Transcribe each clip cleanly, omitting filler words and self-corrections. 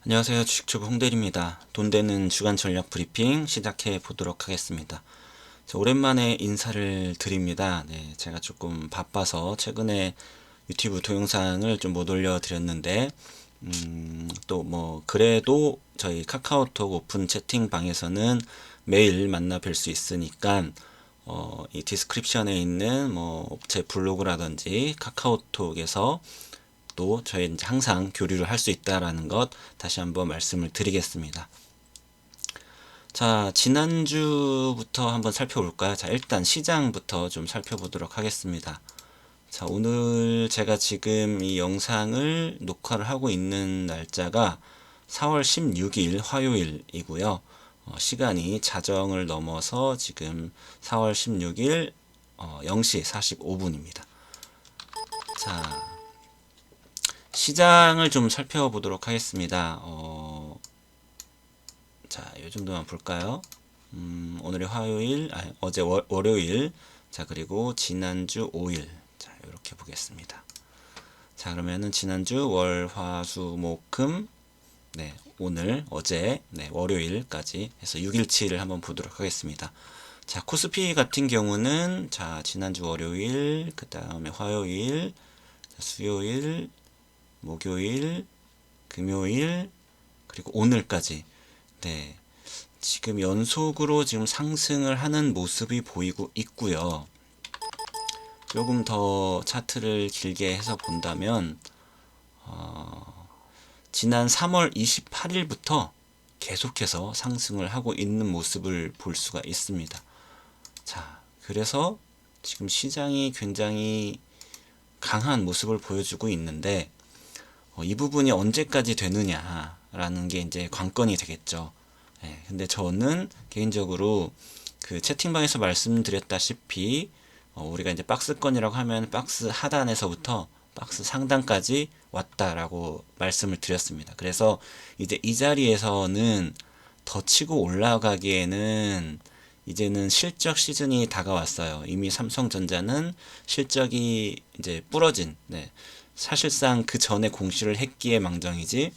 안녕하세요. 주식초보 홍대리입니다. 돈 되는 주간 전략 브리핑 시작해 보도록 하겠습니다. 오랜만에 인사를 드립니다. 제가 조금 바빠서 최근에 유튜브 동영상을 좀 못 올려드렸는데, 또 그래도 저희 카카오톡 오픈 채팅방에서는 매일 만나 뵐 수 있으니까, 이 디스크립션에 있는 제 블로그라든지 카카오톡에서 또 저희 이제 항상 교류를 할 수 있다라는 것 다시 한번 말씀을 드리겠습니다. 자, 지난주부터 한번 살펴볼까요? 자, 일단 시장부터 좀 살펴보도록 하겠습니다. 자, 오늘 제가 지금 이 영상을 녹화를 하고 있는 날짜가 4월 16일 화요일이고요. 시간이 자정을 넘어서 지금 4월 16일 0시 45분입니다. 자, 시장을 좀 살펴보도록 하겠습니다. 자, 이 정도만 볼까요? 오늘이 화요일, 어제 월요일, 자, 그리고 지난주 5일. 자, 이렇게 보겠습니다. 자, 그러면은 지난주 월, 화, 수, 목, 금, 네, 오늘, 어제, 네, 월요일까지 해서 6일치를 한번 보도록 하겠습니다. 자, 코스피 같은 경우는, 자, 지난주 월요일, 그 다음에 화요일, 수요일, 목요일, 금요일, 그리고 오늘까지, 네, 지금 연속으로 지금 상승을 하는 모습이 보이고 있고요. 조금 더 차트를 길게 해서 본다면, 지난 3월 28일부터 계속해서 상승을 하고 있는 모습을 볼 수가 있습니다. 자, 그래서 지금 시장이 굉장히 강한 모습을 보여주고 있는데, 이 부분이 언제까지 되느냐라는 게 이제 관건이 되겠죠. 근데 저는 개인적으로 그 채팅방에서 말씀드렸다시피 우리가 이제 박스권이라고 하면 박스 하단에서부터 박스 상단까지 왔다라고 말씀을 드렸습니다. 그래서 이제 이 자리에서는 더 치고 올라가기에는 이제는 실적 시즌이 다가왔어요. 이미 삼성전자는 실적이 이제 부러진, 사실상 그 전에 공시를 했기에 망정이지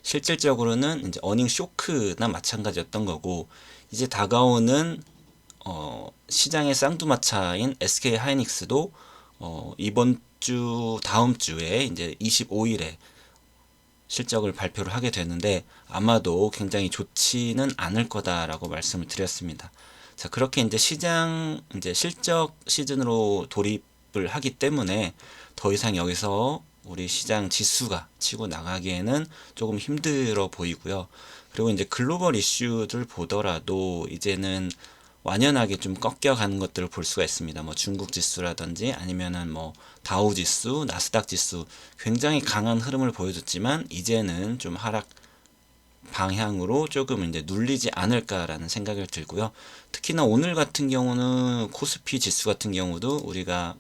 실질적으로는 이제 어닝 쇼크나 마찬가지였던 거고, 이제 다가오는 시장의 쌍두마차인 SK 하이닉스도 이번 주 다음 주에 이제 25일에 실적을 발표를 하게 되는데 아마도 굉장히 좋지는 않을 거다라고 말씀을 드렸습니다. 자, 그렇게 이제 시장 이제 실적 시즌으로 돌입을 하기 때문에 더 이상 여기서 우리 시장 지수가 치고 나가기에는 조금 힘들어 보이고요. 그리고 이제 글로벌 이슈들 보더라도 이제는 완연하게 좀 꺾여가는 것들을 볼 수가 있습니다. 뭐 중국 지수라든지 아니면은 뭐 다우 지수, 나스닥 지수 굉장히 강한 흐름을 보여줬지만 이제는 좀 하락 방향으로 조금 이제 눌리지 않을까라는 생각을 들고요. 특히나 오늘 같은 경우는 코스피 지수 같은 경우도 우리가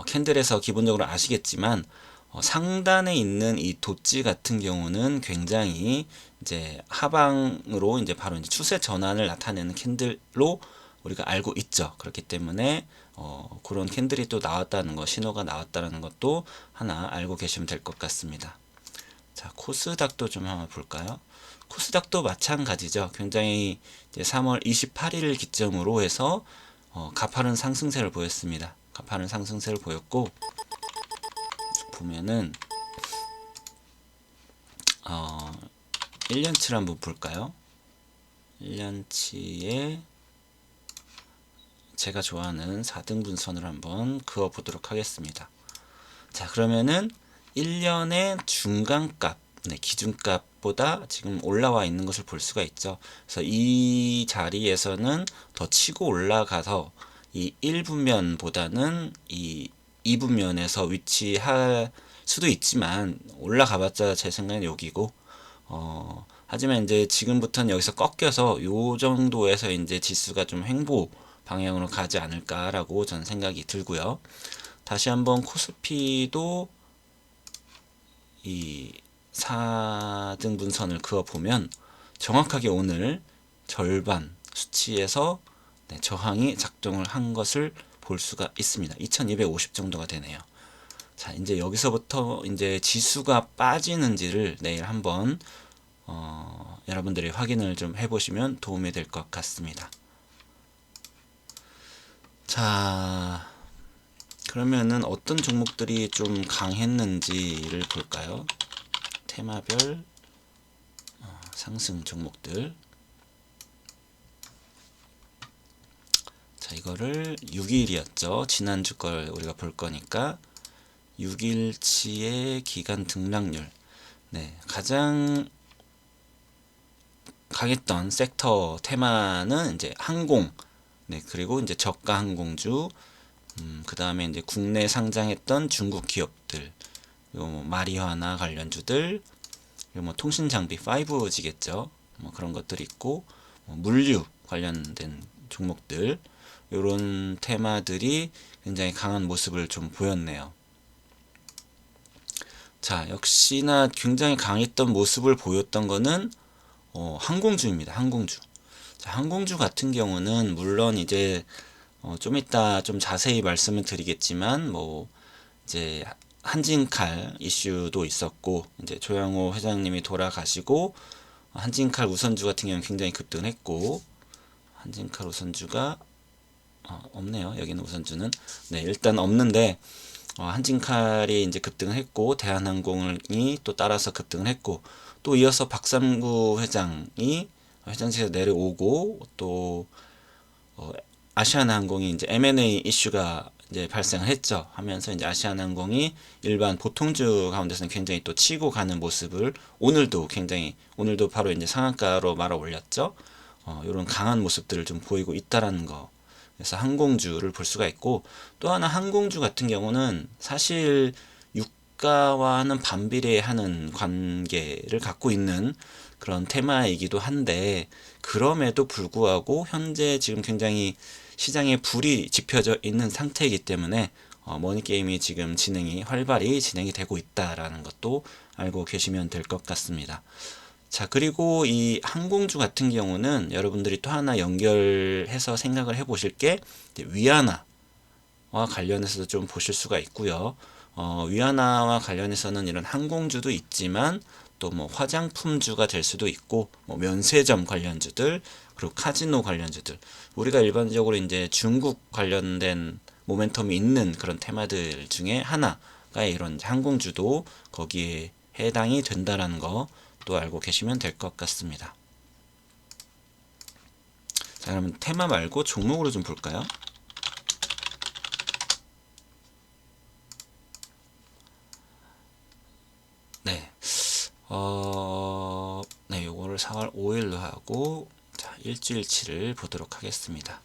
캔들에서 기본적으로 아시겠지만 상단에 있는 이 도지 같은 경우는 굉장히 이제 하방으로 이제 바로 이제 추세 전환을 나타내는 캔들로 우리가 알고 있죠. 그렇기 때문에 그런 캔들이 또 나왔다는 거, 신호가 나왔다는 것도 하나 알고 계시면 될 것 같습니다. 자, 코스닥도 좀 한번 볼까요? 코스닥도 마찬가지죠. 굉장히 이제 3월 28일 기점으로 해서 가파른 상승세를 보였습니다. 가파른 상승세를 보였고, 보면은 1년치를 한번 볼까요? 1년치에 제가 좋아하는 4등분선을 한번 그어 보도록 하겠습니다. 자, 그러면은 1년의 중간값, 기준값보다 지금 올라와 있는 것을 볼 수가 있죠. 그래서 이 자리에서는 더 치고 올라가서 이 1분면보다는 이 2분면에서 위치할 수도 있지만 올라가봤자 제 생각엔 여기고, 하지만 이제 지금부터는 여기서 꺾여서 요 정도에서 이제 지수가 좀 횡보 방향으로 가지 않을까라고 저는 생각이 들고요. 다시 한번 코스피도 이 4등분선을 그어보면 정확하게 오늘 절반 수치에서 저항이 작동을 한 것을 볼 수가 있습니다. 2250 정도가 되네요. 자, 이제 여기서부터 이제 지수가 빠지는지를 내일 한번 여러분들이 확인을 좀 해보시면 도움이 될 것 같습니다. 자, 그러면은 어떤 종목들이 좀 강했는지를 볼까요? 테마별 상승 종목들. 자, 이거를 6일이었죠. 지난주 걸 우리가 볼 거니까 6일치의 기간 등락률. 네, 가장 강했던 섹터 테마는 이제 항공, 네, 그리고 이제 저가 항공주, 그 다음에 이제 국내 상장했던 중국 기업들, 그리고 뭐 마리화나 관련주들, 그리고 뭐 통신 장비 5G겠죠. 뭐 그런 것들이 있고, 뭐 물류 관련된 종목들, 이런 테마들이 굉장히 강한 모습을 좀 보였네요. 자, 역시나 굉장히 강했던 모습을 보였던 거는 항공주입니다. 항공주. 자, 항공주 같은 경우는 물론 이제 좀 이따 좀 자세히 말씀을 드리겠지만 뭐 이제 한진칼 이슈도 있었고 이제 조양호 회장님이 돌아가시고 한진칼 우선주 같은 경우는 굉장히 급등했고 한진칼 우선주가 없네요. 여기는 우선주는 네 일단 없는데 한진칼이 이제 급등을 했고 대한항공이 또 따라서 급등을 했고 또 이어서 박삼구 회장이 회장실에서 내려오고 또 아시아나항공이 이제 M&A 이슈가 이제 발생을 했죠. 하면서 이제 아시아나항공이 일반 보통주 가운데서는 굉장히 또 치고 가는 모습을 오늘도 바로 이제 상한가로 말아 올렸죠. 이런 강한 모습들을 좀 보이고 있다라는 거. 그래서 항공주를 볼 수가 있고 또 하나 항공주 같은 경우는 사실 유가와는 반비례하는 관계를 갖고 있는 그런 테마이기도 한데 그럼에도 불구하고 현재 지금 굉장히 시장에 불이 지펴져 있는 상태이기 때문에 머니게임이 지금 활발히 진행이 되고 있다라는 것도 알고 계시면 될 것 같습니다. 자, 그리고 이 항공주 같은 경우는 여러분들이 또 하나 연결해서 생각을 해 보실 게 위아나와 관련해서도 좀 보실 수가 있고요. 위아나와 관련해서는 이런 항공주도 있지만 또 뭐 화장품주가 될 수도 있고 뭐 면세점 관련주들 그리고 카지노 관련주들 우리가 일반적으로 이제 중국 관련된 모멘텀이 있는 그런 테마들 중에 하나가 이런 항공주도 거기에 해당이 된다라는 거 또 알고 계시면 될 것 같습니다. 자, 그러면 테마 말고 종목으로 좀 볼까요? 네. 네, 요거를 4월 5일로 하고 자, 일주일치를 보도록 하겠습니다.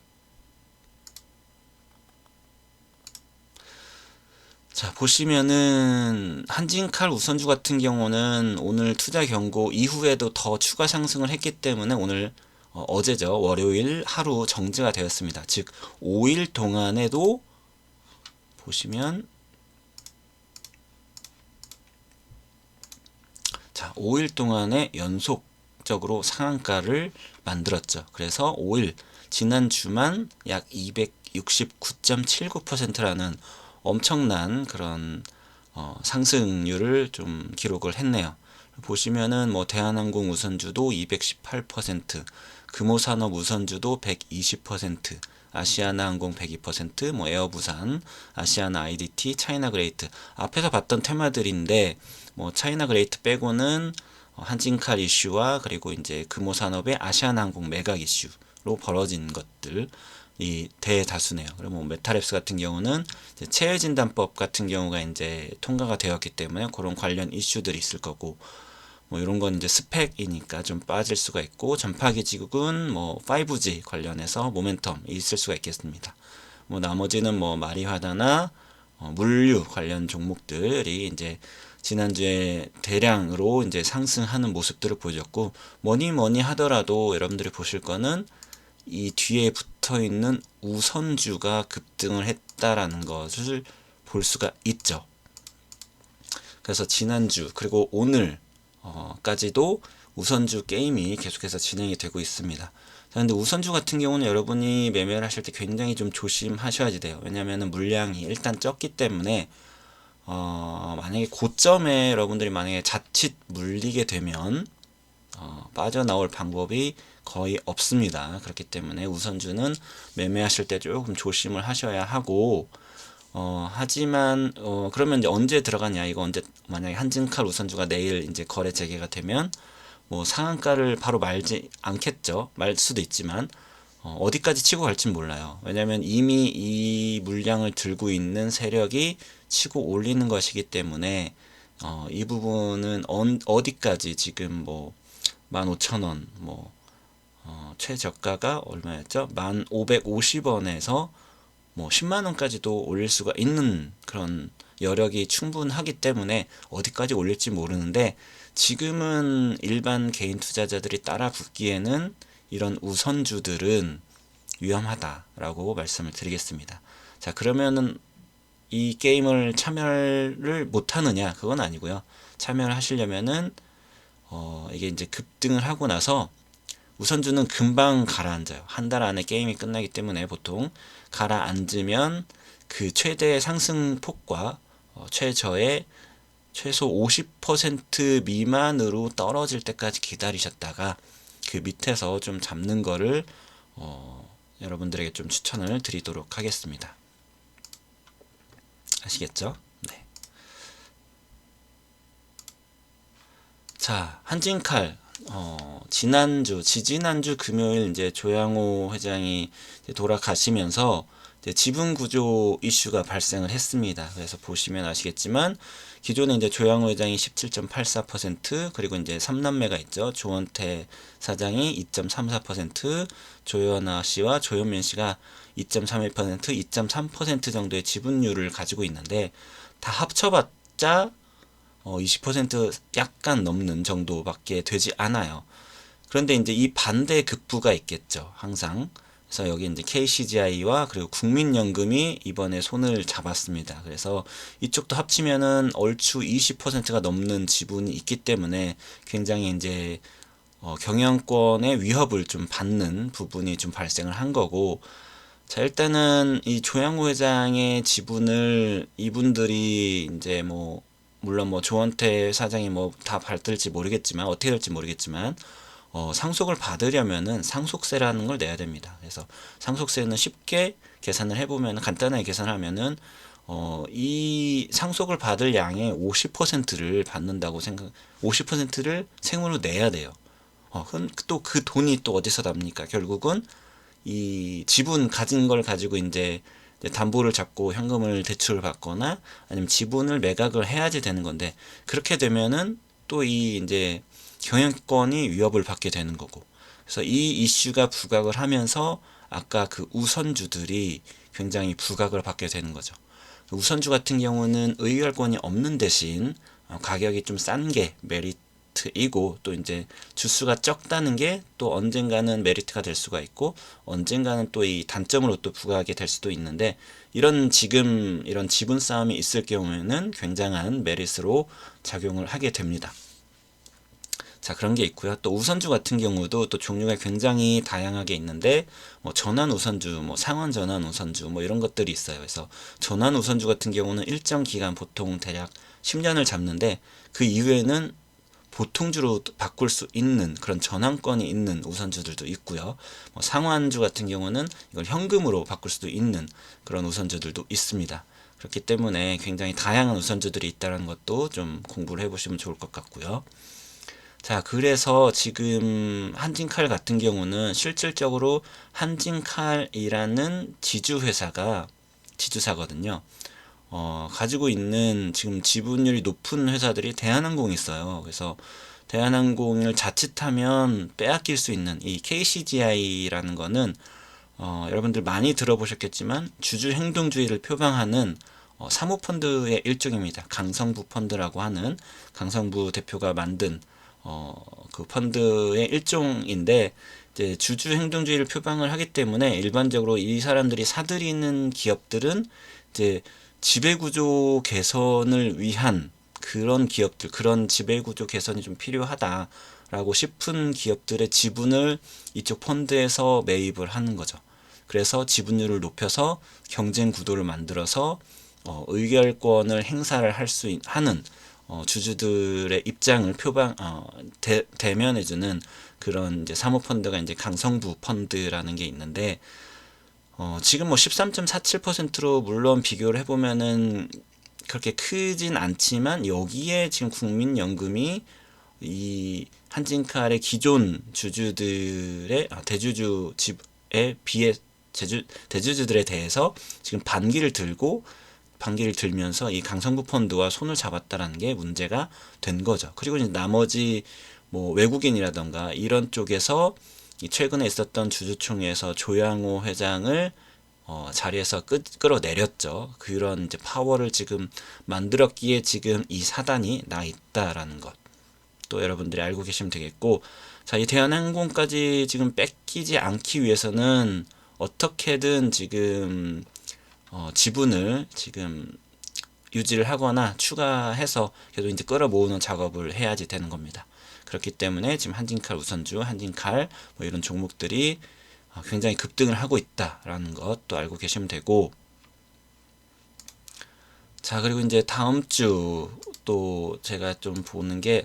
자, 보시면은 한진칼 우선주 같은 경우는 오늘 투자 경고 이후에도 더 추가 상승을 했기 때문에 오늘 어제죠. 월요일 하루 정지가 되었습니다. 즉 5일 동안에도 보시면 자, 5일 동안에 연속적으로 상한가를 만들었죠. 그래서 5일 지난 주만 약 269.79%라는 엄청난 그런 상승률을 좀 기록을 했네요. 보시면은 뭐 대한항공 우선주도 218%, 금호산업 우선주도 120%, 아시아나항공 102%, 뭐 에어부산, 아시아나 IDT, 차이나그레이트 앞에서 봤던 테마들인데 뭐 차이나그레이트 빼고는 한진칼 이슈와 그리고 이제 금호산업의 아시아나항공 매각 이슈로 벌어진 것들 이 대다수네요. 그리고 뭐 메타랩스 같은 경우는 이제 체외진단법 같은 경우가 이제 통과가 되었기 때문에 그런 관련 이슈들이 있을 거고 뭐 이런 건 이제 스펙이니까 좀 빠질 수가 있고 전파기지국은 뭐 5G 관련해서 모멘텀이 있을 수가 있겠습니다. 뭐 나머지는 뭐 마리화다나 물류 관련 종목들이 이제 지난주에 대량으로 이제 상승하는 모습들을 보여줬고 뭐니 하더라도 여러분들이 보실 거는 이 뒤에 붙어 있는 우선주가 급등을 했다라는 것을 볼 수가 있죠. 그래서 지난주 그리고 오늘 까지도 우선주 게임이 계속해서 진행이 되고 있습니다. 그런데 우선주 같은 경우는 여러분이 매매를 하실 때 굉장히 좀 조심하셔야 돼요. 왜냐하면 물량이 일단 적기 때문에 만약에 고점에 여러분들이 만약에 자칫 물리게 되면 빠져나올 방법이 거의 없습니다. 그렇기 때문에 우선주는 매매하실 때 조금 조심을 하셔야 하고, 하지만 그러면 이제 언제 들어가냐, 이거 언제, 만약에 한진칼 우선주가 내일 이제 거래 재개가 되면 뭐 상한가를 바로 말지 않겠죠. 말 수도 있지만 어디까지 치고 갈진 몰라요. 왜냐면 이미 이 물량을 들고 있는 세력이 치고 올리는 것이기 때문에 이 부분은 어디까지 지금 뭐 15,000원, 뭐 최저가가 얼마였죠? 1,550원에서 뭐 10만 원까지도 올릴 수가 있는 그런 여력이 충분하기 때문에 어디까지 올릴지 모르는데, 지금은 일반 개인 투자자들이 따라 붙기에는 이런 우선주들은 위험하다라고 말씀을 드리겠습니다. 자, 그러면은 이 게임을 참여를 못 하느냐? 그건 아니고요. 참여를 하시려면은 이게 이제 급등을 하고 나서 우선주는 금방 가라앉아요. 한 달 안에 게임이 끝나기 때문에 보통 가라앉으면 그 최대 상승폭과 최저의 최소 50% 미만으로 떨어질 때까지 기다리셨다가 그 밑에서 좀 잡는 거를 여러분들에게 좀 추천을 드리도록 하겠습니다. 아시겠죠? 네. 자, 한진칼 지지난주 금요일 이제 조양호 회장이 이제 돌아가시면서 이제 지분 구조 이슈가 발생을 했습니다. 그래서 보시면 아시겠지만 기존에 이제 조양호 회장이 17.84%, 그리고 이제 3남매가 있죠. 조원태 사장이 2.34%, 조현아 씨와 조현민 씨가 2.31%, 2.3% 정도의 지분율을 가지고 있는데, 다 합쳐봤자 20% 약간 넘는 정도밖에 되지 않아요. 그런데 이제 이 반대 급부가 있겠죠, 항상. 그래서 여기 이제 KCGI와 그리고 국민연금이 이번에 손을 잡았습니다. 그래서 이쪽도 합치면은 얼추 20%가 넘는 지분이 있기 때문에 굉장히 이제 경영권의 위협을 좀 받는 부분이 좀 발생을 한 거고, 자, 일단은 이 조양호 회장의 지분을 이분들이 이제 뭐 물론 뭐 조원태 사장이 뭐 다 받을지 모르겠지만, 어떻게 될지 모르겠지만 상속을 받으려면은 상속세라는 걸 내야 됩니다. 그래서 상속세는 쉽게 계산을 해보면, 간단하게 계산하면은 이 상속을 받을 양의 50%를 받는다고 50%를 생으로 내야 돼요. 그럼 또 그 돈이 또 어디서 납니까? 결국은 이 지분 가진 걸 가지고 이제 담보를 잡고 현금을 대출을 받거나 아니면 지분을 매각을 해야지 되는 건데, 그렇게 되면은 또 이 이제 경영권이 위협을 받게 되는 거고, 그래서 이 이슈가 부각을 하면서 아까 그 우선주들이 굉장히 부각을 받게 되는 거죠. 우선주 같은 경우는 의결권이 없는 대신 가격이 좀 싼 게 메리트이고, 또 이제 주수가 적다는 게 또 언젠가는 메리트가 될 수가 있고, 언젠가는 또 이 단점으로 또 부각하게 될 수도 있는데, 지금 이런 지분 싸움이 있을 경우에는 굉장한 메리트로 작용을 하게 됩니다. 자, 그런 게 있고요. 또 우선주 같은 경우도 또 종류가 굉장히 다양하게 있는데, 뭐 전환 우선주, 뭐 상환 전환 우선주, 뭐 이런 것들이 있어요. 그래서 전환 우선주 같은 경우는 일정 기간, 보통 대략 10년을 잡는데, 그 이후에는 보통주로 바꿀 수 있는 그런 전환권이 있는 우선주들도 있고요. 뭐 상환주 같은 경우는 이걸 현금으로 바꿀 수도 있는 그런 우선주들도 있습니다. 그렇기 때문에 굉장히 다양한 우선주들이 있다는 것도 좀 공부를 해보시면 좋을 것 같고요. 자, 그래서 지금 한진칼 같은 경우는 실질적으로 한진칼이라는 지주사거든요. 가지고 있는 지금 지분율이 높은 회사들이 대한항공이 있어요. 그래서 대한항공을 자칫하면 빼앗길 수 있는 이 KCGI라는 거는 여러분들 많이 들어보셨겠지만 주주 행동주의를 표방하는 사모펀드의 일종입니다. 강성부 펀드라고 하는 강성부 대표가 만든 그 펀드의 일종인데, 이제 주주 행동주의를 표방을 하기 때문에 일반적으로 이 사람들이 사들이는 기업들은 이제 지배구조 개선을 위한 그런 기업들, 그런 지배구조 개선이 좀 필요하다라고 싶은 기업들의 지분을 이쪽 펀드에서 매입을 하는 거죠. 그래서 지분율을 높여서 경쟁 구도를 만들어서 의결권을 행사를 할 수 하는 주주들의 입장을 대면해주는 그런 이제 사모펀드가 이제 강성부 펀드라는 게 있는데, 지금 뭐 13.47%로 물론 비교를 해보면은 그렇게 크진 않지만, 여기에 지금 국민연금이 이 한진칼의 기존 주주들의 대주주 집에 비해 대주주들에 대해서 지금 반기를 들면서 이 강성부 펀드와 손을 잡았다라는 게 문제가 된 거죠. 그리고 이제 나머지 뭐 외국인이라던가 이런 쪽에서 최근에 있었던 주주총회에서 조양호 회장을 자리에서 끌어내렸죠. 그런 이제 파워를 지금 만들었기에 지금 이 사단이 나 있다라는 것. 또 여러분들이 알고 계시면 되겠고, 자, 이 대한항공까지 지금 뺏기지 않기 위해서는 어떻게든 지금 지분을 지금 유지를 하거나 추가해서 계속 이제 끌어모으는 작업을 해야지 되는 겁니다. 그렇기 때문에 지금 한진칼 우선주, 한진칼 뭐 이런 종목들이 굉장히 급등을 하고 있다라는 것도 알고 계시면 되고, 자, 그리고 이제 다음 주 또 제가 좀 보는 게,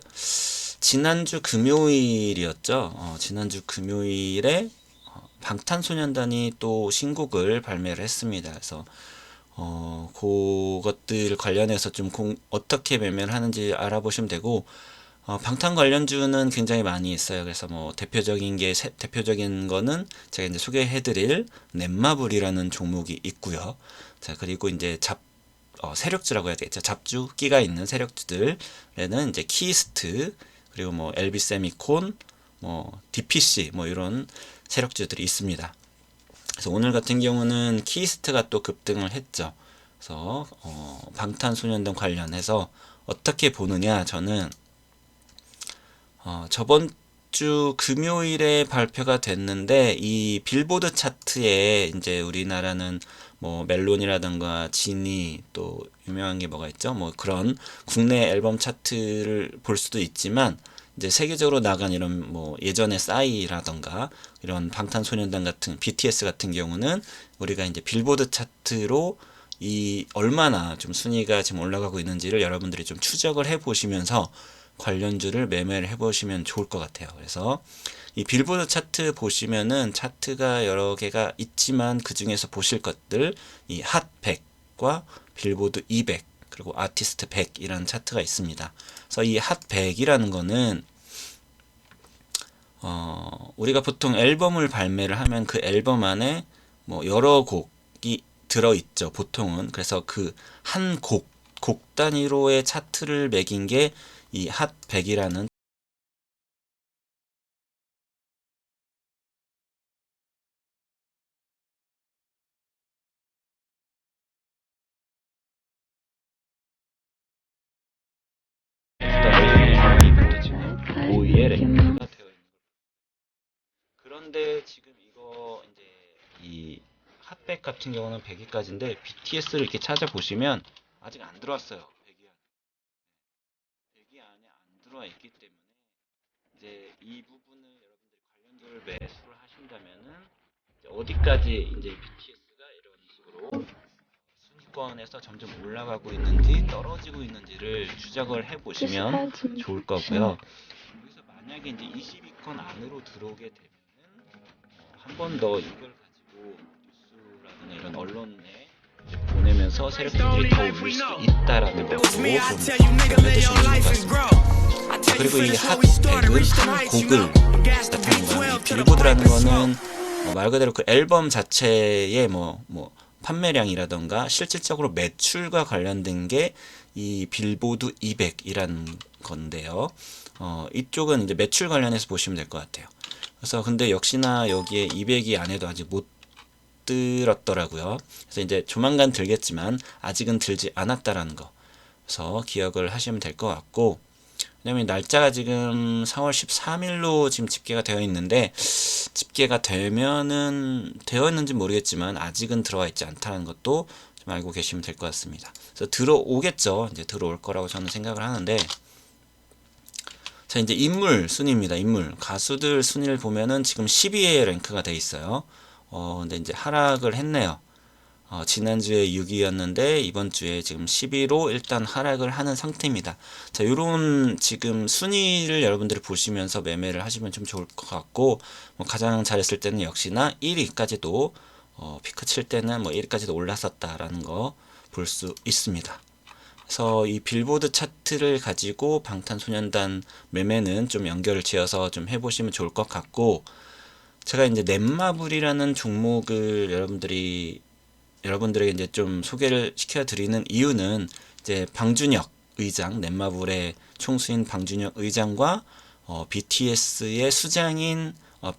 지난주 금요일이었죠. 지난주 금요일에 방탄소년단이 또 신곡을 발매를 했습니다. 그래서 그것들 관련해서 좀 어떻게 매매를 하는지 알아보시면 되고, 방탄 관련주는 굉장히 많이 있어요. 그래서 뭐 대표적인 거는 제가 이제 소개해드릴 넷마블이라는 종목이 있고요. 자, 그리고 이제 세력주라고 해야 되겠죠. 잡주기가 있는 세력주들에는 이제 키스트, 그리고 뭐 LB세미콘, 뭐 DPC, 뭐 이런 세력주들이 있습니다. 그래서 오늘 같은 경우는 키스트가 또 급등을 했죠. 그래서 방탄소년단 관련해서 어떻게 보느냐, 저는 저번 주 금요일에 발표가 됐는데, 이 빌보드 차트에 이제 우리나라는 뭐 멜론이라든가 지니, 또 유명한 게 뭐가 있죠? 뭐 그런 국내 앨범 차트를 볼 수도 있지만, 이제 세계적으로 나간 이런 뭐 예전에 싸이라던가 이런 방탄소년단 같은 BTS 같은 경우는 우리가 이제 빌보드 차트로 이 얼마나 좀 순위가 지금 올라가고 있는지를 여러분들이 좀 추적을 해 보시면서 관련주를 매매를 해 보시면 좋을 것 같아요. 그래서 이 빌보드 차트 보시면은 차트가 여러 개가 있지만, 그 중에서 보실 것들, 이 핫 100과 빌보드 200, 그리고 아티스트 100이라는 차트가 있습니다. 그래서 이 핫 100이라는 거는 우리가 보통 앨범을 발매를 하면 그 앨범 안에 뭐 여러 곡이 들어있죠, 보통은. 그래서 그 한 곡 단위로의 차트를 매긴 게 이 핫 100이라는 이것도 지금 5위에 랭크가 되어 있는. 그런데 지금 이거 이제 이 핫백 같은 경우는 100위까지인데, BTS를 이렇게 찾아보시면 아직 안 들어왔어요. 100위 안에 안 들어와 있기 때문에, 이제 이 부분을 여러분들이 관련주를 매수를 하신다면은 이제 어디까지 이제 BTS가 이런 식으로 순위권에서 점점 올라가고 있는지 떨어지고 있는지를 추적을 해 보시면 좋을 거고요. 여기서 만약에 이제 22권 안으로 들어오게 되면은 한 번 더 이걸 가지고 뉴스라든가 이런 언론에 보내면서 세력들이 더 올릴 수 있다라는 것도 좀 해두시면 좋을 것 같습니다. 그리고 이 핫백은 한 곡을 나타내는 거예요. 이 빌보드라는 거는 말 그대로 그 앨범 자체의 뭐 판매량이라던가 실질적으로 매출과 관련된 게 이 빌보드 200이라는 건데요. 이쪽은 이제 매출 관련해서 보시면 될 것 같아요. 그래서 근데 역시나 여기에 200이 안에도 아직 못 들었더라고요. 그래서 이제 조만간 들겠지만 아직은 들지 않았다라는 거. 그래서 기억을 하시면 될 것 같고, 왜냐면 날짜가 지금 4월 13일로 지금 집계가 되어 있는데, 집계가 되어 있는지 모르겠지만 아직은 들어와 있지 않다는 것도 좀 알고 계시면 될 것 같습니다. 그래서 들어오겠죠. 이제 들어올 거라고 저는 생각을 하는데, 자, 이제 인물 순위입니다. 인물 가수들 순위를 보면은 지금 10위에 랭크가 돼 있어요. 근데 이제 하락을 했네요. 지난주에 6위였는데 이번 주에 지금 10위로 일단 하락을 하는 상태입니다. 자, 요런 지금 순위를 여러분들이 보시면서 매매를 하시면 좀 좋을 것 같고, 뭐 가장 잘했을 때는 역시나 1위까지도 피크 칠 때는 뭐 1위까지도 올랐었다라는 거 볼 수 있습니다. 그래서 이 빌보드 차트를 가지고 방탄소년단 매매는 좀 연결을 지어서 좀 해보시면 좋을 것 같고, 제가 이제 넷마블이라는 종목을 여러분들에게 이제 좀 소개를 시켜드리는 이유는 이제 방준혁 의장, 넷마블의 총수인 방준혁 의장과 BTS의 수장인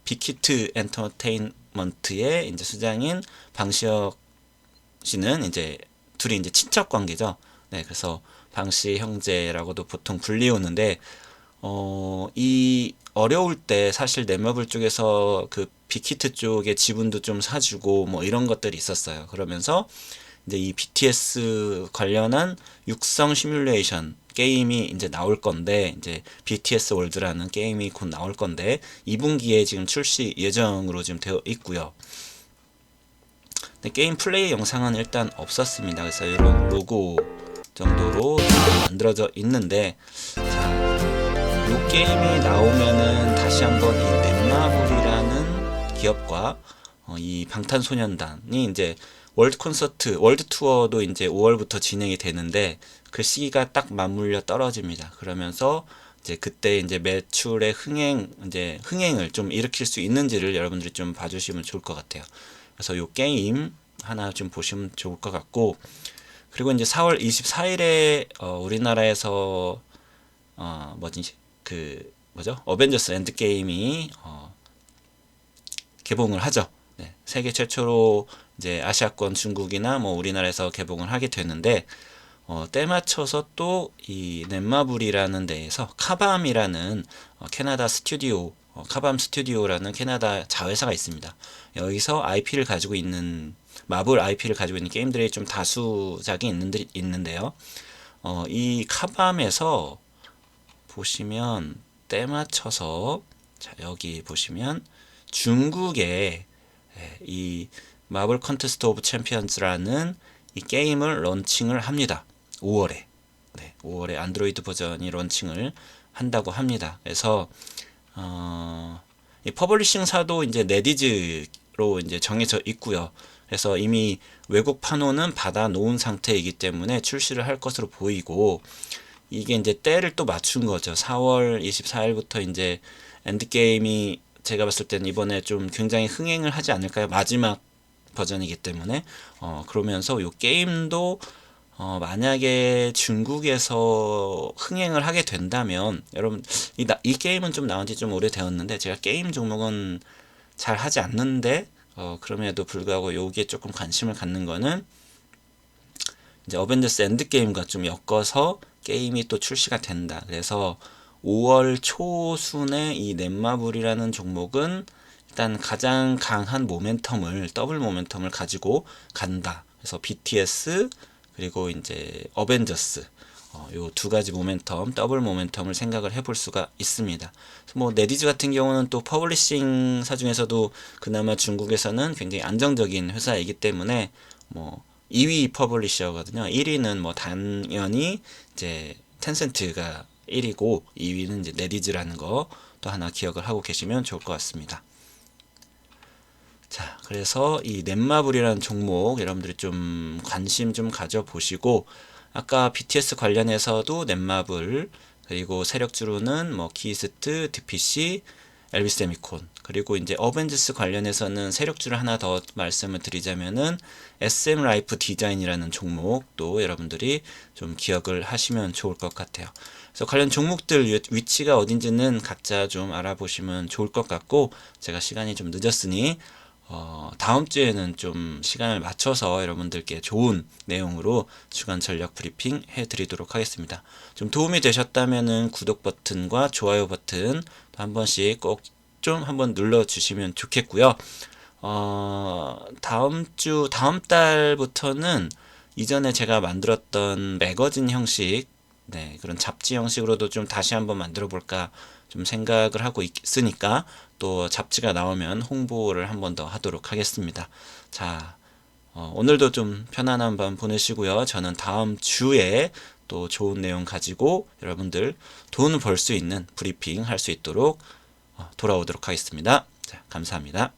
빅히트 엔터테인먼트의 이제 수장인 방시혁 씨는 이제 둘이 이제 친척 관계죠. 네, 그래서 방씨 형제라고도 보통 불리우는데 이 어려울 때 사실 넷마블 쪽에서 그 빅히트 쪽의 지분도 좀 사주고 뭐 이런 것들이 있었어요. 그러면서 이제 이 BTS 관련한 육성 시뮬레이션 게임이 이제 나올 건데, 이제 BTS 월드라는 게임이 곧 나올 건데 2분기에 지금 출시 예정으로 지금 되어 있고요. 근데 게임 플레이 영상은 일단 없었습니다. 그래서 이런 로고 정도로 다 만들어져 있는데, 자, 이 게임이 나오면은 다시 한번 이 넷마블이라는 기업과 이 방탄소년단이 이제 월드 콘서트, 월드 투어도 이제 5월부터 진행이 되는데 그 시기가 딱 맞물려 떨어집니다. 그러면서 이제 그때 이제 매출의 흥행을 좀 일으킬 수 있는지를 여러분들이 좀 봐주시면 좋을 것 같아요. 그래서 요 게임 하나 좀 보시면 좋을 것 같고, 그리고 이제 4월 24일에 우리나라에서 어벤져스 엔드게임이 개봉을 하죠. 네, 세계 최초로 이제 아시아권 중국이나 뭐 우리나라에서 개봉을 하게 되는데, 때 맞춰서 또 이 넷마블이라는 데에서 카밤이라는 캐나다 스튜디오, 카밤 스튜디오라는 캐나다 자회사가 있습니다. 여기서 IP를 가지고 있는 마블 IP를 가지고 있는 게임들이 좀 다수작이 있는데요. 이 카밤에서 보시면 때 맞춰서, 자, 여기 보시면 중국에 이 마블 컨테스트 오브 챔피언즈라는 이 게임을 런칭을 합니다. 5월에. 네, 5월에 안드로이드 버전이 런칭을 한다고 합니다. 그래서 이 퍼블리싱사도 이제 네디즈로 이제 정해져 있고요. 그래서 이미 외국 판호는 받아 놓은 상태이기 때문에 출시를 할 것으로 보이고, 이게 이제 때를 또 맞춘 거죠. 4월 24일부터 이제 엔드게임이 제가 봤을 때는 이번에 좀 굉장히 흥행을 하지 않을까요? 마지막 버전이기 때문에. 그러면서 요 게임도 만약에 중국에서 흥행을 하게 된다면, 여러분 이 게임은 좀 나온 지 좀 오래되었는데 제가 게임 종목은 잘 하지 않는데 그럼에도 불구하고 여기에 조금 관심을 갖는 거는 이제 어벤져스 엔드게임과 좀 엮어서 게임이 또 출시가 된다. 그래서 5월 초순에 이 넷마블이라는 종목은 일단 가장 강한 더블 모멘텀을 가지고 간다. 그래서 BTS 그리고 이제 어벤져스, 요 두 가지 더블 모멘텀을 생각을 해볼 수가 있습니다. 뭐 네디즈 같은 경우는 또 퍼블리싱사 중에서도 그나마 중국에서는 굉장히 안정적인 회사이기 때문에 뭐 2위 퍼블리셔거든요. 1위는 뭐 당연히 이제 텐센트가 1위고 2위는 이제 네디즈라는 거 또 하나 기억을 하고 계시면 좋을 것 같습니다. 자, 그래서 이 넷마블이라는 종목 여러분들이 좀 관심 좀 가져보시고, 아까 BTS 관련해서도 넷마블, 그리고 세력주로는 뭐 키스트, DPC, 엘비스미콘, 그리고 이제 어벤져스 관련해서는 세력주를 하나 더 말씀을 드리자면은 SM 라이프 디자인이라는 종목도 여러분들이 좀 기억을 하시면 좋을 것 같아요. 그래서 관련 종목들 위치가 어딘지는 각자 좀 알아보시면 좋을 것 같고, 제가 시간이 좀 늦었으니 다음 주에는 좀 시간을 맞춰서 여러분들께 좋은 내용으로 주간 전략 브리핑 해드리도록 하겠습니다. 좀 도움이 되셨다면은 구독 버튼과 좋아요 버튼 한 번씩 꼭 좀 한번 눌러주시면 좋겠고요. 다음 달부터는 이전에 제가 만들었던 매거진 형식, 네, 그런 잡지 형식으로도 좀 다시 한번 만들어 볼까 좀 생각을 하고 있으니까, 또 잡지가 나오면 홍보를 한 번 더 하도록 하겠습니다. 자, 오늘도 좀 편안한 밤 보내시고요. 저는 다음 주에 또 좋은 내용 가지고 여러분들 돈을 벌 수 있는 브리핑 할 수 있도록 돌아오도록 하겠습니다. 자, 감사합니다.